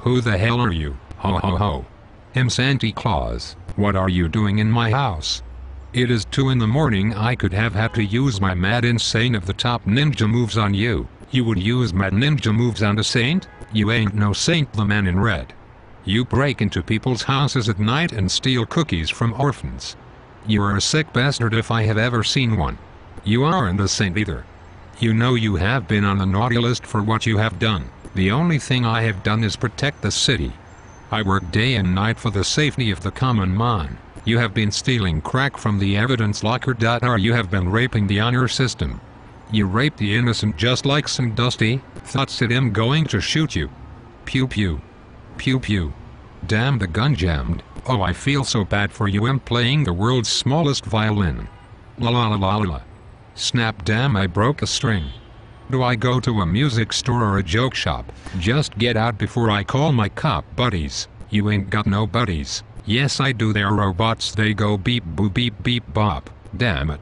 Who the hell are you? Ho ho ho. I'm Santa Claus. What are you doing in my house? It is 2 in the morning. I could have had to use my mad insane of the top ninja moves on you. You would use mad ninja moves on a saint? You ain't no saint, the man in red. You break into people's houses at night and steal cookies from orphans. You are a sick bastard if I have ever seen one. You aren't a saint either. You know you have been on the naughty list for what you have done. The only thing I have done is protect the city. I work day and night for the safety of the common man. You have been stealing crack from the evidence locker. Or you have been raping the honor system. You raped the innocent just like some dusty, thoughts that I'm going to shoot you. Pew pew. Pew pew. Damn, the gun jammed. Oh, I feel so bad for you. I'm playing the world's smallest violin. La la la la la. Snap, damn, I broke a string. Do I go to a music store or a joke shop? Just get out before I call my cop buddies. You ain't got no buddies. Yes I do, they're robots, they go beep boop beep beep bop. Damn it.